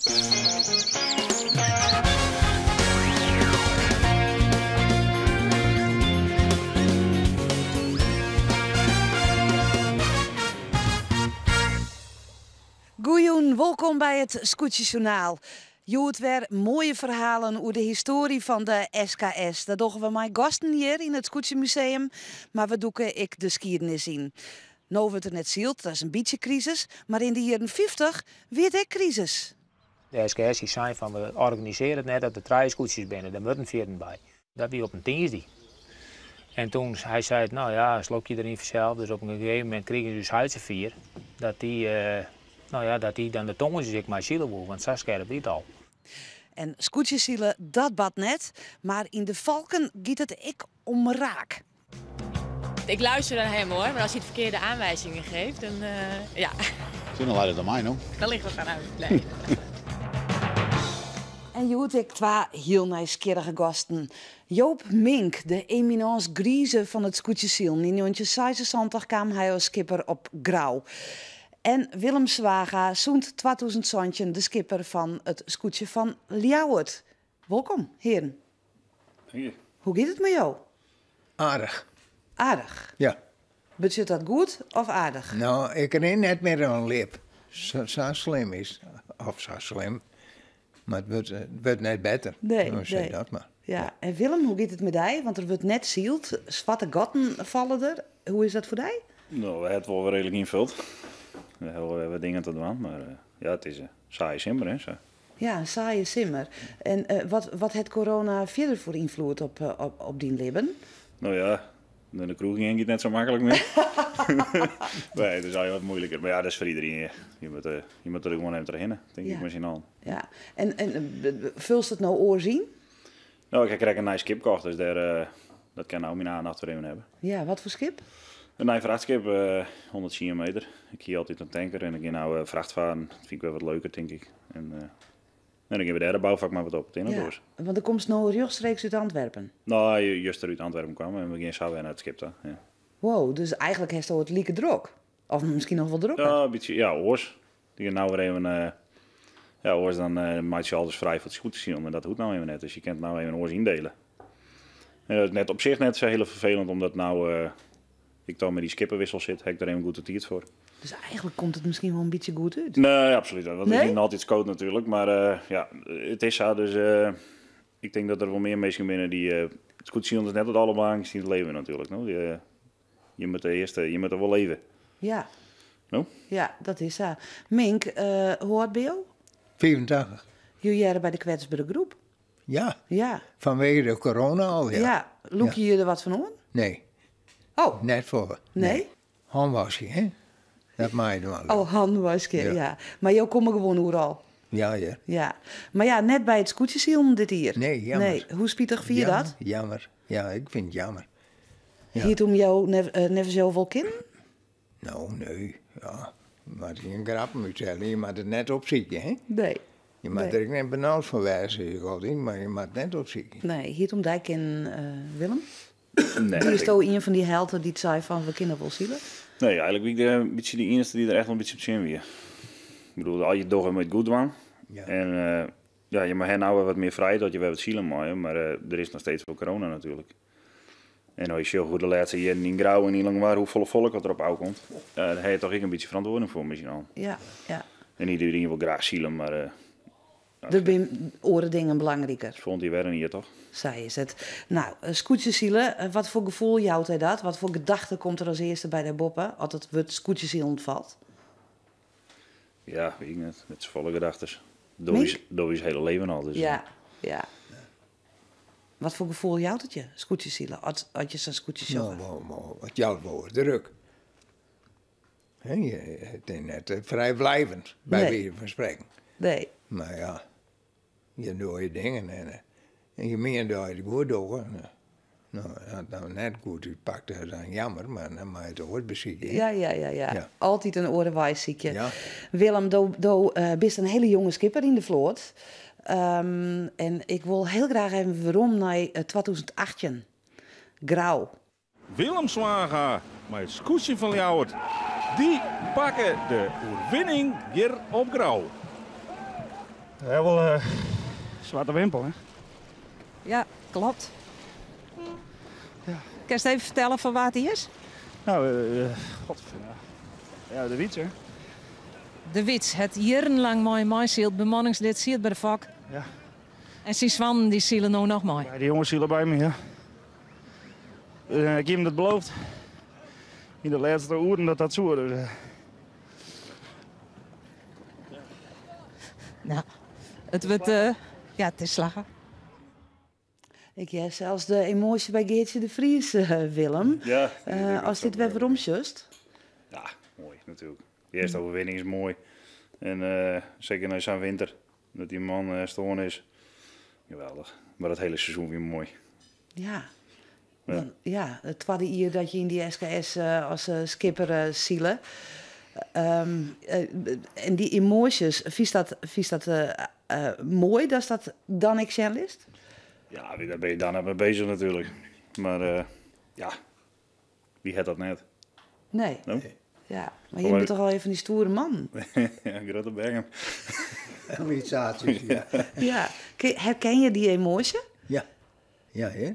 Goeien, welkom bij het Scootjesjournaal. Je hoort weer mooie verhalen over de historie van de SKS. Dat doen we met gasten hier in het Scootjemuseum, maar we doeken ik de geschiedenis in. Nou wordt er net zield, dat is een beetje crisis, maar in de jaren 50 werd er crisis. De SKS die zei van we organiseren het net dat er 3 scootjes binnen, daar moeten 14 bij. Dat was op een dinsdag. En toen hij zei, nou ja, slok je erin vanzelf. Dus op een gegeven moment kregen ze dus huidse 4. Dat die dan de tongetjes ik maar zielen wil, want zo scherp niet al. En scootjeszielen, dat bad net, maar in de Valken gaat het ik om raak. Ik luister naar hem hoor, maar als hij de verkeerde aanwijzingen geeft, dan ja. Toen leidt het aan mij, no? Dan ligt het gaan uit. Nee. En je hoort ik 2 heel nieuwsgierige gasten. Joop Mink, de eminence grise van het scootjesziel. In 1966 kwam hij als skipper op Grauw. En Willem Zwaga, zoend 2000 de skipper van het scootje van Ljouwert. Welkom, heren. Hier. Hoe gaat het met jou? Aardig. Aardig. Ja. Budget dat goed of aardig? Nou, ik ren net meer een lip. Zo slim is. Of zo slim. Maar het wordt net beter. Nee, nou, zeg nee. dat maar. Ja, en Willem, hoe gaat het met jou? Want er wordt net zield, zwarte gaten vallen er. Hoe is dat voor jou? Nou, we hebben het wel redelijk invuld. We hebben wat dingen te doen, maar ja, het is saai simmer, hè. Zo. Ja, een saaie simmer. En wat heeft corona verder voor invloed op die leven? Nou ja, de kroeg ging het net zo makkelijk meer. Nee, het is eigenlijk wat moeilijker. Maar ja, dat is voor iedereen. Je moet er gewoon even trainen, denk ik misschien al. Ja, en vult het nou oorzien? Nou, ik krijg een nice skip gekocht, dus dat kan nou mijn aandacht voor even hebben. Ja, wat voor schip? Een nieuw vrachtschip, 100 meter. Ik zie altijd een tanker en ik ga nou vrachtvaren. Dat vind ik wel wat leuker, denk ik. En dan gaan we daar de bouwvak maar wat op het door. Want er komt nou rechtstreeks uit Antwerpen. Nou, juist uit Antwerpen kwam en we gingen zo weer naar het schip daar. Ja. Wow, dus eigenlijk heeft het lieke druk. Of misschien nog wel drukker. Ja, een beetje, ja, oors. Die gaan nou weer even, oors dan maakt je alles vrij voor het goed te zien, maar dat hoeft nou even net. Dus je kunt nou even oors indelen. En dat is net op zich net zo heel vervelend, omdat nou ik dan met die skipperwissel zit, heb ik daar even goed de tijd voor. Dus eigenlijk komt het misschien wel een beetje goed uit? Nee, absoluut. Want het is niet altijd koud natuurlijk, maar ja, het is zo. Dus ik denk dat er wel meer mensen binnen die het goed zien, is net het allerbelangrijkste in het leven natuurlijk. No? Je moet er wel leven. Ja. No? Ja, dat is zo. Mink, hoe oud ben je? 84. Jullie jaren bij de kwetsbare groep? Ja. Ja. Vanwege de corona al, ja. Ja. Loek je er wat van aan? Nee. Oh. Net voor. Nee? Handwasje, hè? Dat mag je wel. Oh, handwasje, ja. Maar jou komt gewoon overal? Ja, ja. Ja. Maar ja, net bij het scootjesziel dit hier. Nee, jammer. Nee. Hoe spietig vind je dat? Jammer. Ja, ik vind het jammer. Ja. Hiet om jou never zoveel kinderen? Nou, nee. Ja. Maar geen grappen moet zeggen. Je moet het net opzieken, hè? Nee. Je moet er niet benauwd van wijzen, maar je moet het net opzieken. Nee, hiet om dijk in Willem? Nee. Die is toch een van die helden die het zei van we kunnen wel zielen? Nee, eigenlijk ben ik een beetje de enige die er echt wel een beetje op zin weer. Ik bedoel, al je dag met goed doen. Ja. En ja, je mag nou wat meer vrij dat je wel wat zielen mag, maar er is nog steeds veel corona natuurlijk. En als je goed de laatste jaren in Grauw en in Langwaar hoeveel volk wat erop aankomt, daar heb je toch een beetje verantwoording voor misschien al. Ja, ja. En iedereen wil graag zielen, maar Er zijn oren dingen belangrijker. vond die werden hier toch? Zij is het. Nou, scootjeszielen, wat voor gevoel jouwt hij dat? Wat voor gedachte komt er als eerste bij de boppen als het woord scootjesziel ontvalt? Ja, weet ik niet. Met z'n volle gedachten. Mink? Door je hele leven al. Dus, Ja, ja. Wat voor gevoel jouwt het je, scootjeszielen, als je zo'n scootjes Nou, het jouw woord druk. Het is net vrijblijvend, bij Nee. wijze van spreken. Nee. Maar ja, je doet je dingen en je meent dat je het goed doet. Nou, dat nou net goed uitpakt, dat is dan jammer, maar dan mag je het ooit bezieken. Ja. Ja. Altijd een orenwijs ziekje. Ja. Willem, do bent een hele jonge skipper in de vloot. En ik wil heel graag even waarom naar 2018. Grauw. Willem Zwaga met het scootje van Ljouwert. Die pakken de overwinning hier op Grauw. Ja, wel zwarte wimpel, hè? Ja, klopt. Ja. Kan je even vertellen van waar die is? Nou, ja, de Wiets, hè? De Wiets, het jarenlang mooi meisield, bemanningslid, ziet bij de vak. Ja. En zijn zwanen die zielen nou nog mooi. Ja, die jongens zielen bij me, ja. Ik heb hem dat beloofd. In de laatste uren dat zo wordt. Nou, het wordt, ja, het is slagen. Ik heb zelfs de emotie bij Geertje de Vries, Willem. Ja. Als dit weer veromsjust. Ja, mooi natuurlijk. De eerste overwinning is mooi. En zeker na zo'n winter, dat die man stoorn is. Geweldig. Maar het hele seizoen weer mooi. Ja. Ja, het tweede jaar dat je in die SKS als skipper zielen. En die emoties, vies dat mooi dat dat dan ik list? Ja, daar ben je dan mee bezig natuurlijk. Maar ja, wie had dat net? Nee. No? Ja, maar je bent toch al even die stoere man? Ja, Grote Bergen. Ambities, ja. Ja, herken je die emotie? Ja, ja, hè?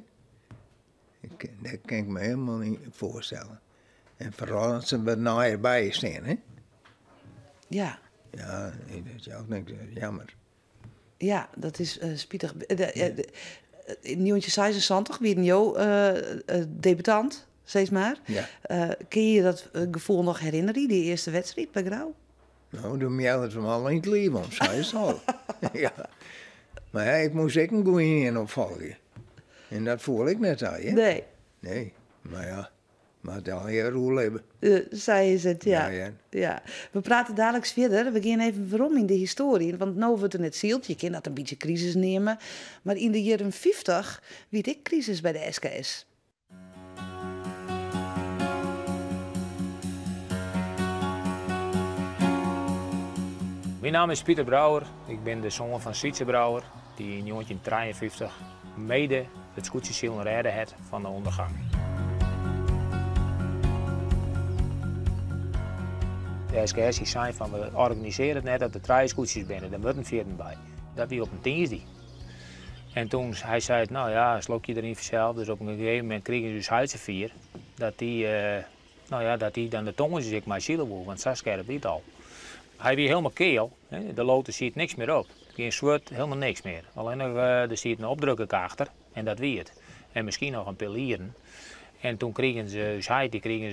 Dat kan ik me helemaal niet voorstellen. En vooral als ze wat nabij staan, hè? Ja. Ja, dat is ook niks jammer. Ja, dat is spietig. In 1976 wie een jo debutant, steeds maar. Ja. Kun je dat gevoel nog herinneren, die eerste wedstrijd bij Grauw? Nou, doe me altijd van al in het leven om, zei je zo. Ja. Maar ja, ik moest ook een goeie in opvolgen. En dat voel ik net al, hè? Nee. Nee, maar ja, maar het al heel roel hebben. Zij is het, ja. Ja. Ja. We praten dadelijk verder. We gaan even waarom in de historie. Want nu wordt er net zielt. Je kan dat een beetje crisis nemen. Maar in de jaren 50 werd ik crisis bij de SKS. Mijn naam is Pieter Brouwer. Ik ben de zoon van Sietse Brouwer, die in 1953 mede het scootjesiel redden had van de ondergang. De SKS die zei van we organiseren het net dat de treinscootjes binnen, daar moeten 14 bij. Dat wie op een dinsdag. En toen hij zei, nou ja, slokje erin vanzelf. Dus op een gegeven moment kregen ze dus huidsevier. Dat die dan de tongen ik maar zielen wil, want zo scherp niet al. Hij weer helemaal keel, hè? De loten ziet niks meer op. Geen zwart, helemaal niks meer. Alleen nog er ziet een opdrukker achter en dat weer het. En misschien nog een pilieren. En toen kregen ze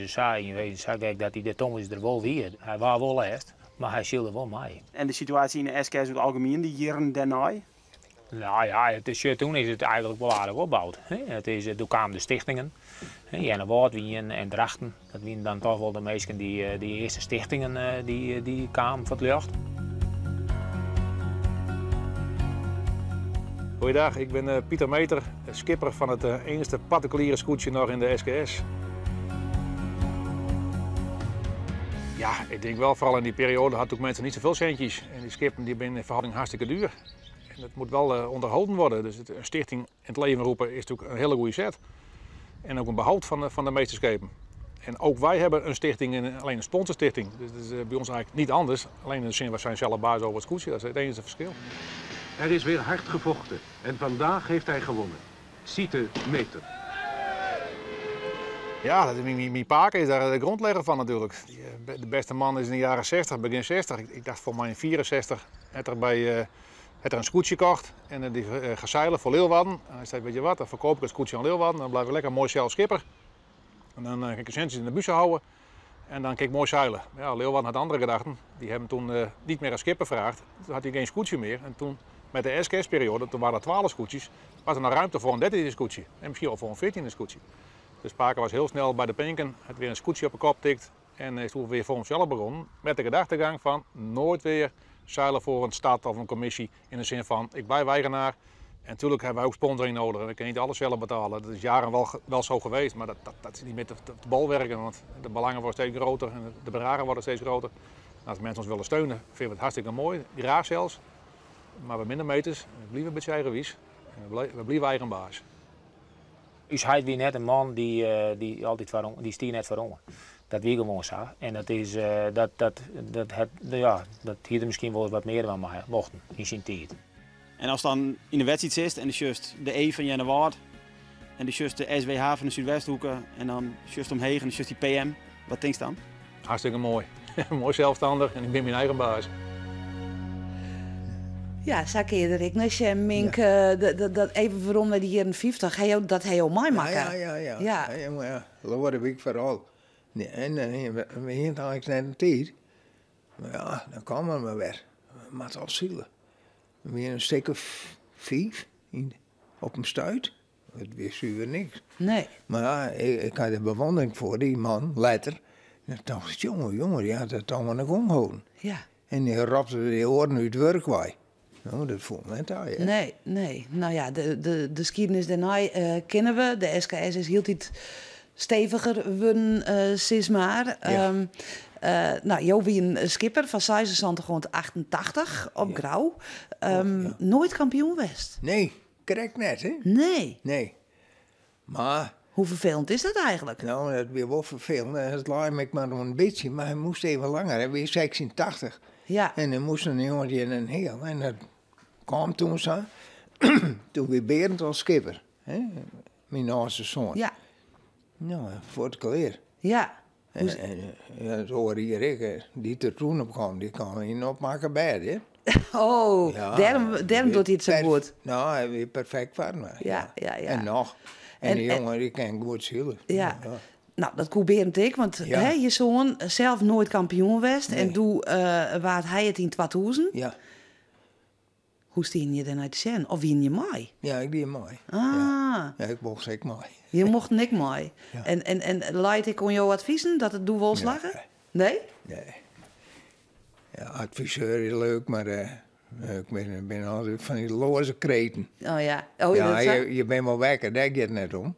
saai. Je weet dat hij de tongen er wel weer. Hij was wel eerst, maar hij zielde wel mee. En de situatie in de SKS in het algemeen, die jaren daarna? Nou ja, toen is het eigenlijk wel aardig opgebouwd. Toen kwamen de stichtingen. Jennewoord, Wien en Drachten. Dat waren dan toch wel de meesten die eerste stichtingen die kwamen voor het lucht. Goeiedag, ik ben Pieter Meter, skipper van het enige particuliere scootje nog in de SKS. Ja, ik denk wel, vooral in die periode hadden ook mensen niet zoveel centjes. En die skippen die zijn in verhouding hartstikke duur. En dat moet wel onderhouden worden. Dus een stichting in het leven roepen is natuurlijk een hele goede zet. En ook een behoud van de meeste schepen. En ook wij hebben een stichting, alleen een sponsorstichting. Dus dat is bij ons eigenlijk niet anders. Alleen in de zin, we zijn zelf baas over het scootje, dat is het enige verschil. Er is weer hard gevochten en vandaag heeft hij gewonnen. Siete Meter. Ja, mijn paken is daar de grondlegger van natuurlijk. De beste man is in de jaren 60, begin 60. Ik dacht voor mij in 64 had er een scootje gekocht en die gezeilen voor Leeuwarden. Hij zei, weet je wat, dan verkoop ik het scootje aan Leeuwarden. Dan blijf ik lekker mooi zelf schipper. En dan kan ik een centjes in de bussen houden en dan kan ik mooi zeilen. Ja, Leeuwarden had andere gedachten. Die hebben toen niet meer als schipper gevraagd. Toen had hij geen scootje meer. En toen met de SKS-periode, toen waren er 12 scootjes, was er nog ruimte voor een 13e scootje. En misschien wel voor een 14e scootje. Dus Paken was heel snel bij de pinken, had weer een scootje op de kop tikt en is toen weer voor hemzelf begonnen. Met de gedachtegang van nooit weer zeilen voor een stad of een commissie in de zin van ik blijf eigenaar. En natuurlijk hebben wij ook sponsoring nodig en we kunnen niet alles zelf betalen. Dat is jaren wel zo geweest, maar dat is niet met de bal werken, want de belangen worden steeds groter en de bedragen worden steeds groter. En als mensen ons willen steunen, vinden we het hartstikke mooi, graag zelfs. Maar we minder meters, we blijven een beetje eigenwijs en we blijven eigen baas. Dus hij was net een man die altijd die stier net voor. Dat wie gewoon zo. En dat is, dat hier er misschien wel eens wat meer van mij mochten in zijn tijd. En als dan in de wedstrijd zit en de just de E van Jenne Waard en de just de SWH van de Zuidwesthoeken en dan just omheen en de just die PM, wat denk je dan? Hartstikke mooi. Mooi zelfstandig en ik ben mijn eigen baas. Ja, zag je er ik net Mink, dat even waarom naar die jaren 50, dat hij ook mij maken. Ja, dat wordt ik vooral. Nee, en we hier eigenlijk net een tijd. Maar ja, dan komen we weer. Maar al zielen. Weer een stuk of 5 op een stuit. Dat wist u weer niks. Nee. Maar ja, ik had er bewondering voor die man, later. En ik dacht, jongen, die had het allemaal nog omgehouden. Ja. En die rapte die oren uit het werk bij. Nou, dat voelt me niet aan, Nee. Nou ja, de geschiedenis daarna kennen we. De SKS is heel iets steviger geworden, sinds maar. Ja. Nou, Jo wie een skipper van 76 rond 88 op Grauw. Nooit kampioen geweest. Nee, correct net, hè? Nee. Maar... Hoe vervelend is dat eigenlijk? Nou, dat weer wel vervelend. Het lijkt me maar nog een beetje, maar hij moest even langer. Hij was 86. Ja. En dan moest een jongetje in een heel. En dat kwam toen zo. Toen weer Berend als skipper. Hè? Mijn oudste zoon. Ja. Nou, voor het kleer. Ja. En dat hoorde hier ik. Die er toen op kwam, die kwam in opmaken bij, hè? Oh, ja, daarom doet hij het zo goed. Nou, hij weer perfect van me. Ja. En nog. En die jongen, die kan goed zielen. Ja. Nou, dat kon Berend ik, want je zoon zelf nooit kampioen geweest. En toen waard hij het in 2000. Ja. Hoe steen je dan uit de scène? Of wien je mooi? Ja, ik die mooi. Ah. Ja, ik mocht zeker mooi. Je mocht niks mooi. Ja. En leid ik om jouw adviezen dat het doe wel slagen? Nee? Nee. Ja, adviseur is leuk, maar ik ben altijd van die loze kreten. Oh ja. Je bent wel wekker, daar gaat het net om.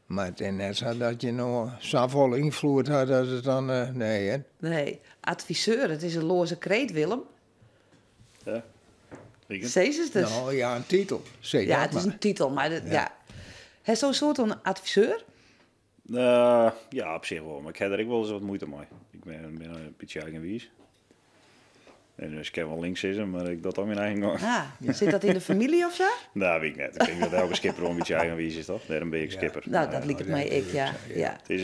Maar het is net zo dat je nog zoveel invloed had dat het dan... nee, hè? Nee, adviseur, het is een loze kreet, Willem. Ja. Steeds is dus. Nou ja, een titel. Ja, het is een titel, maar ja. Hij is zo'n soort een adviseur? Ja, op zich wel. Maar ik heb er wel eens wat moeite mee. Ik ben een beetje eigenwijs. En dus ik heb wel links is, maar ik dat dan mijn eigen gang. Zit dat in de familie of zo? Nou, weet ik net. Ik denk dat elke skipper wel een beetje eigenwijs is, toch? Daarom ben ik skipper. Nou, dat liep het mij, ja. Het is,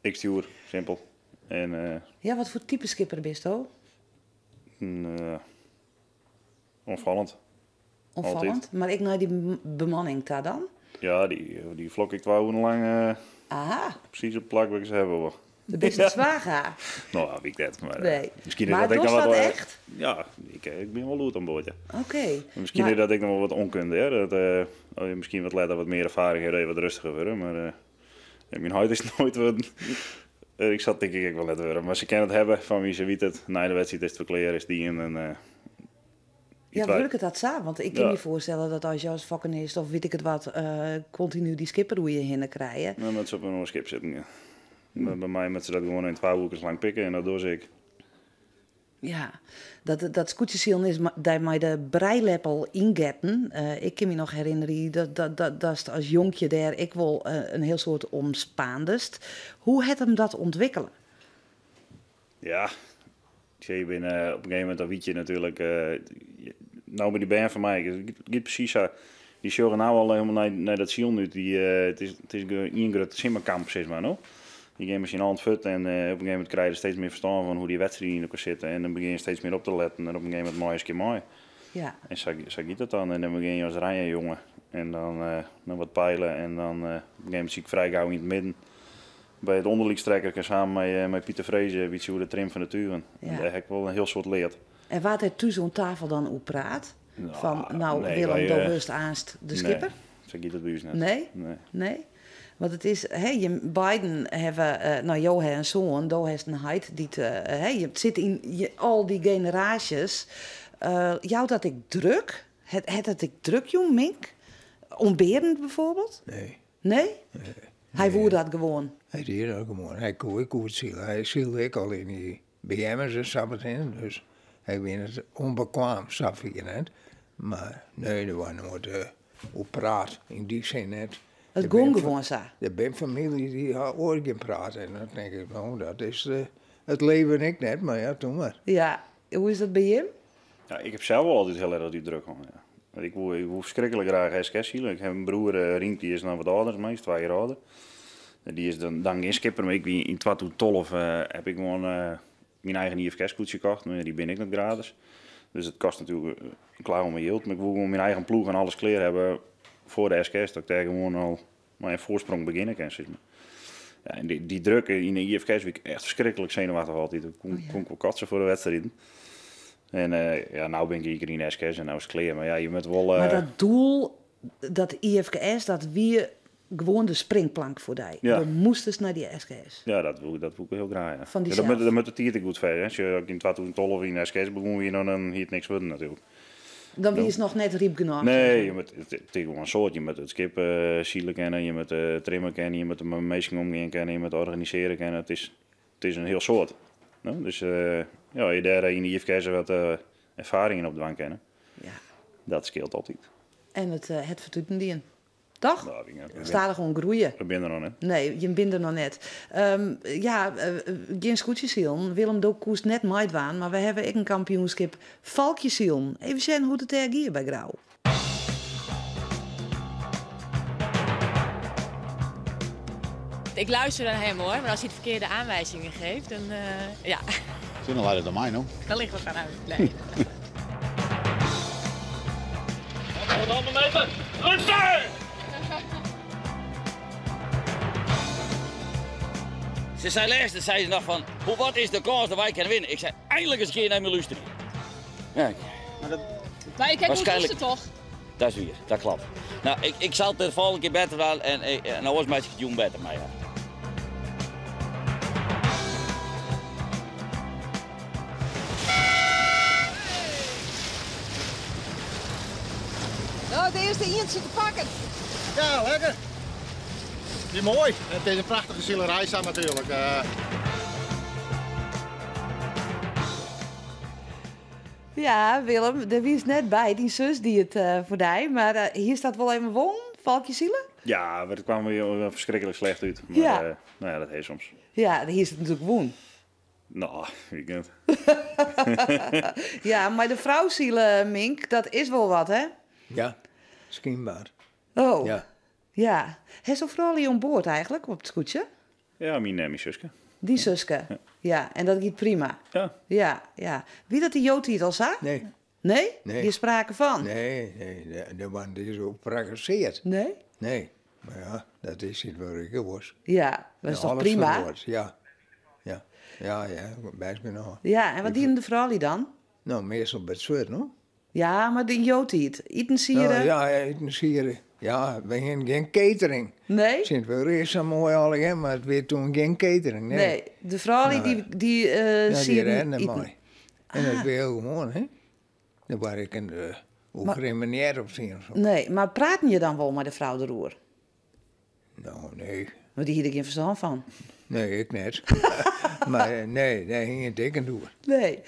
ik stuur, simpel. En, ja, wat voor type skipper ben je? Onvallend. Onvallend? Altijd. Maar ik naar die bemanning daar dan? Ja, die vlok ik 2 uur lang precies op plak waar ik ze hebben. Hoor. De beste zwager. Nou, weet ik dat. Maar, nee. Misschien maar dat ik dat echt? Ja, ik ben wel goed aan boord. Oké. Misschien dat ik nog wel wat onkunde. Hè? Dat, misschien wat later wat meer ervaring wat rustiger worden. Maar mijn huid is nooit wat... ik zat denk ik wel net weer. Maar ze kennen het hebben van wie ze weet het. Na de wedstrijd is het verkleren, is die en... ja, wil ik het dat samen? Want ik kan me voorstellen dat als je als vakkenist of weet ik het wat, continu die skipperroeien heen krijgen. Nou, met ze op een schip zitten, ja. Bij mij met ze dat gewoon in 2 weken lang pikken en dat doe ik. Ja, dat scootjesielen is dat mij de breileppel ingetten. Ik kan me nog herinneren dat als jonkje daar ik wel een heel soort omspaandest. Hoe het hem dat ontwikkelen? Ja, je bent op een gegeven moment dat weet je natuurlijk. Nou bij die band van mij, het gaat precies zo. Die zorgen nou al helemaal naar dat ziel nu. Het is een groot simmerkamp, zeg maar, no? Je gaat misschien aan het fut en op een gegeven moment krijg je steeds meer verstand van hoe die wedstrijden in elkaar zitten. En dan begin je steeds meer op te letten en op een gegeven moment mooi is keer mooi. Ja. En zo gaat het dan. En dan begin je als rijden, jongen. En dan wat peilen en dan op een gegeven moment zie ik vrij gauw in het midden. Bij het onderliegstrekker samen met Pieter Vrezen, weet je hoe de trim van de turen. Ja. Daar heb ik wel een heel soort leerd. En waar hij toen zo'n tafel dan op praat? Van, nee, Willem, bewust aanst de skipper? Nee, zo gaat het bij ons net. Nee? Want het is, je beiden hebben, nou Jo heeft een zoon, Do heeft een heid. Je zit in al die generaties. Jou dat ik druk? Het ik druk, jong Mink? Ontberend bijvoorbeeld? Nee? Hij voert dat gewoon? Hij deed dat gewoon. Hij kon het zielen. Hij zielde ik al in die BM'ers en sabbatin. Dus hij werd het onbekwaam, snap ik net. Maar nee, er was nooit op praat. In die zin net. Het ging gewoon zo. Er zijn familie die ooit geen praten. En dan denk ik, nou, dat is het leven ik net, maar ja, toen maar. Ja, hoe is dat bij je? Ja, ik heb zelf wel altijd heel erg die druk gehad. Ja. Ik wil verschrikkelijk graag SKS zien. Ik heb een broer, Rink, die is dan wat ouder, meest 2 jaar ouder. Die is dan geen skipper, maar ik in 2012 heb ik gewoon mijn eigen IFK-scootje gekocht. Die ben ik nog gratis. Dus het kost natuurlijk klaar om mijn yield. Maar ik wil gewoon mijn eigen ploeg en alles clear hebben voor de SKS. Dat ik daar gewoon al mijn voorsprong beginnen kan. Zeg maar. Ja, en die druk in de IFK's vind ik echt verschrikkelijk zenuwachtig altijd. Ik kon wel kotsen voor de wedstrijden. En ja, nou ben ik hier in de SKS en nou is het clear. Maar ja, je moet wel... Maar dat doel, dat IFKS, dat wie gewoon de springplank voor die. Ja. We moesten naar die SKS. Ja, dat wil ik heel graag. Ja. Van die Ja, dat moet het hier te goed verder. Als je in 2012 in de SKS begon, dan hier het niks worden natuurlijk. Dan wie is nog net riep genoeg. Nee, het is gewoon een soort. Je moet het skip zielen kennen, je moet trimmen kennen, je moet de meesting omgaan kennen, je moet organiseren kennen. Het is een heel soort. No? Dus ja, je daar in de IFK's wat ervaringen op de wang kennen. Ja. Dat scheelt altijd. En het vertuten die. Toch? Nou, Sta er gewoon groeien. We zijn er nog net. Nee, je bent er nog net. Geen scootjesielen. Willem Dook koest net meidwaan, maar we hebben ook een kampioenschap Valkjesielen. Even zien hoe het er hier bij Grauw. Ik luister naar hem hoor, maar als hij de verkeerde aanwijzingen geeft, dan ja. Toen al uit de mij, no? Dan ligt het aan uit. Nee. Ze zei laatst, zei ze nog van, wat is de kans dat wij kunnen winnen? Ik zei, eindelijk eens een keer naar mijn luisteren. Ja, Maar ik heb waarschijnlijk toch? dat is weer, dat klopt. Nou, ik zal het de volgende keer beter wel en nou was mijn jong beter, maar ja. Nou, de eerste eentje te pakken. Ja, lekker. Die mooi. Het is een prachtige zielerij natuurlijk. Ja, Willem, er wie is net bij, die zus die het voor die. Maar hier staat wel even won, Valkjesielen? Ja, maar het kwam weer verschrikkelijk slecht uit. Maar Ja. Nou ja, dat heeft soms. Ja, hier is het natuurlijk woon. Nou, weekend. Ja, maar de vrouwzielen, Mink, dat is wel wat, hè? Ja, schijnbaar. Oh, Ja. ja. Hij zo vooral hier aan boord eigenlijk, op het scootje? Ja, mijn zuske. Die zuske. Ja, en dat gaat prima. Ja. Ja, ja. Wie dat die Jood al zag? Nee. Nee? Nee. Die sprake van? Nee, de man die is ook praktiseerd. Nee? Nee, maar ja, dat is het waar ik was. Ja, dat is toch alles prima? verwoord, ja. Ja, best me nog. Ja, en wat dienen de vrouwen dan? Nou, meestal bij het zwart, no? Ja, maar die Jood eet. Eten sieren? Nou, ja, eten sieren. Ja, we hebben geen catering. Nee? Sint wel eerst zo mooi al, maar het werd toen geen catering. Nee, de vrouwen die die sieren rennen eten. mooi. En dat weer heel gewoon, hè? Daar waar ik ook geen manier op zien. Of zo. Nee, maar praten je dan wel met de vrouw de roer? Nou, nee. Want die hier geen verstand van. Nee, ik net. Maar nee, daar ging het dik aan doen. Nee.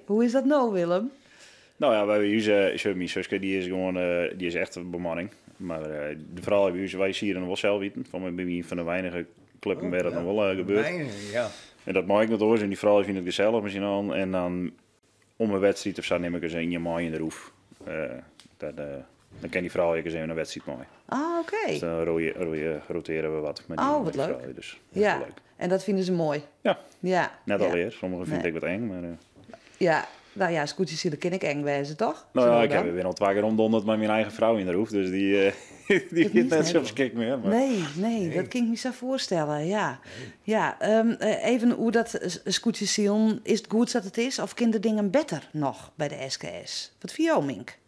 Hoe is dat nou, Willem? Nou ja, wij hebben mijn zuske, die is gewoon, die is echt een bemanning. Maar de vrouw hebben wij hier dan wel zelf eten. Van de weinige clubben waar dat nog wel gebeurt. Weinig, ja. En dat mag ik nog door. En die vrouw vindt het gezellig misschien al. En dan om een wedstrijd of zo neem ik eens een maai in de roef. Dan kan die vrouw eens even een wedstrijd mooi. Ah, oké. Dus dan roteren we wat met die, Oh, wat met die leuk. vrouw. Dus Ja, leuk. en dat vinden ze mooi. Ja. Ja. Net ja. alweer. Sommigen vind Nee. ik wat eng. Maar, Ja, nou ja, scootjes zien, dat ken ik eng wezen, toch? nou ja, Zo ik dan. heb weer al 2 keer omdonderd met mijn eigen vrouw in de roef. Dus die niet vindt net net. zo verschrikt meer. Maar... Nee, dat kan ik me zo voorstellen, ja. Ja, even hoe dat scootjes zien, is het goed dat het is? Of kunnen de dingen beter nog bij de SKS? Wat vind jou, Mink?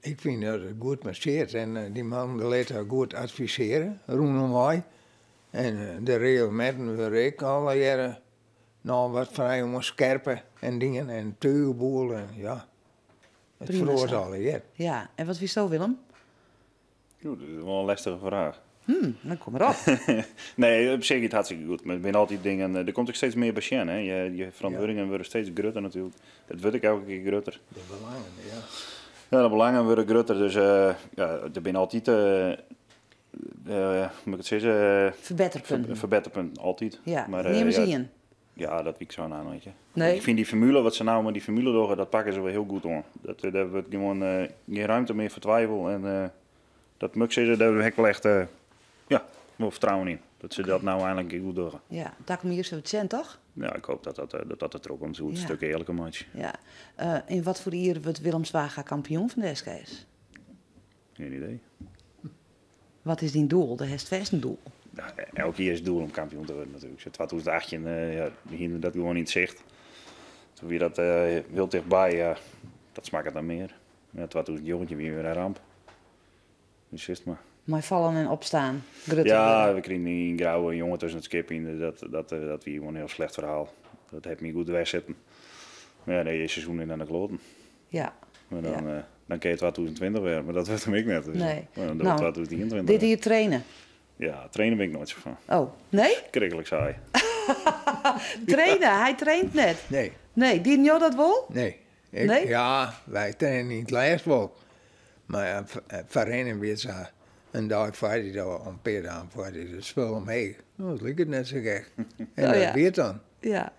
Ik vind dat het goed marcheert en die man laat haar goed adviseren, Roen en mij. En de reglementen we ik al jaren nou wat vrij om scherpen en dingen en teugelboel en ja. Het Prima verhoort zo. al jaren. Ja, en wat vind je zo, Willem? Oeh, dat is wel een lastige vraag. Dan kom maar op. Nee, op zich is het hartstikke goed. Maar er zijn altijd dingen, er komt ook steeds meer patiënt. Hè? Je verantwoordingen worden steeds groter natuurlijk. Dat wordt ook elke keer groter. De belangen, ja. Ja, de belangen worden groter. Dus ja, er zijn altijd moet ik het zeggen? Verbeterpunten. Verbeterpunten, altijd. Ja, maar, neem ze in. Ja, dat weet ik zo aan, weet je. Nee. Ik vind die formule, wat ze nou met die formule doen, dat pakken ze wel heel goed aan. Daar wordt gewoon geen ruimte meer voor twijfel. En dat moet ik zeggen, daar heb ik wel echt wel vertrouwen in. Dat ze dat nou eindelijk goed doen. Ja, dat komt hier zo cent, toch? Ja, ik hoop dat het er ook om zo'n stuk eerlijke match. Ja. In wat voor jaar wordt Willem Zwaga kampioen van de SKS? Geen idee. Wat is die doel? De heeft een doel. Ja, elke jaar is het doel om kampioen te worden natuurlijk. 2018 begint dat gewoon niet zicht. Toen weer dat heel dichtbij, dat smaakt het dan meer. Ja, 2000 weer een ramp. Dus is het maar. Maar vallen en opstaan. Ja, we kregen een grauwe jongen tussen het skip in. Dat weer gewoon een heel slecht verhaal. Dat heeft me goed wegzetten. Maar ja, de seizoen in aan de kloten. Ja. Maar dan kun je 2020 weer, maar dat werd hem ik net. Dus nee. Dan doen we 2021. Dit hier trainen? Ja, trainen ben ik nooit zo van. Oh, nee? Krikkelijk saai. Trainen? Hij traint net? Nee. Nee, die jou dat wel? Nee. Nee? Ja, wij trainen niet lijst wel. Maar vereningen weet ze een dag voor die daar een paar dagen voor die de spullen mee. Nou, dat lijkt het net zo gek. En dat weet dan. Ja.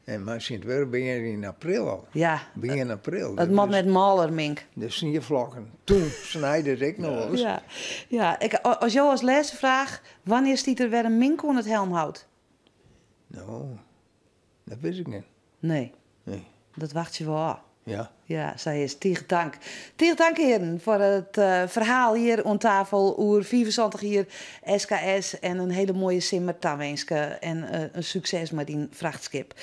En maar Sint-Weer ben je in april al. Ja. Begin april. Het moet met maler, Mink. De sniervlokken. Toen snijde ik nog wel eens. Ja. Ja. Als jou als laatste vraag, wanneer stiet er weer een mink aan het helm houdt? Nou, dat wist ik niet. Nee. Nee. Dat wacht je wel af. Ja. Ja, zij is tegen dank. Tegen dank, heren, voor het verhaal hier aan tafel. Oer 75 hier SKS en een hele mooie simmer tawenske en een succes met die vrachtschip.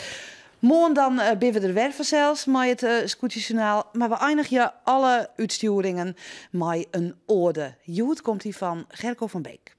Morgen dan ben we er weer vanzelfs met het Scootjesjournaal. Maar we eindigen alle uitsturingen met een ode. Joet komt die van Gerco van Beek.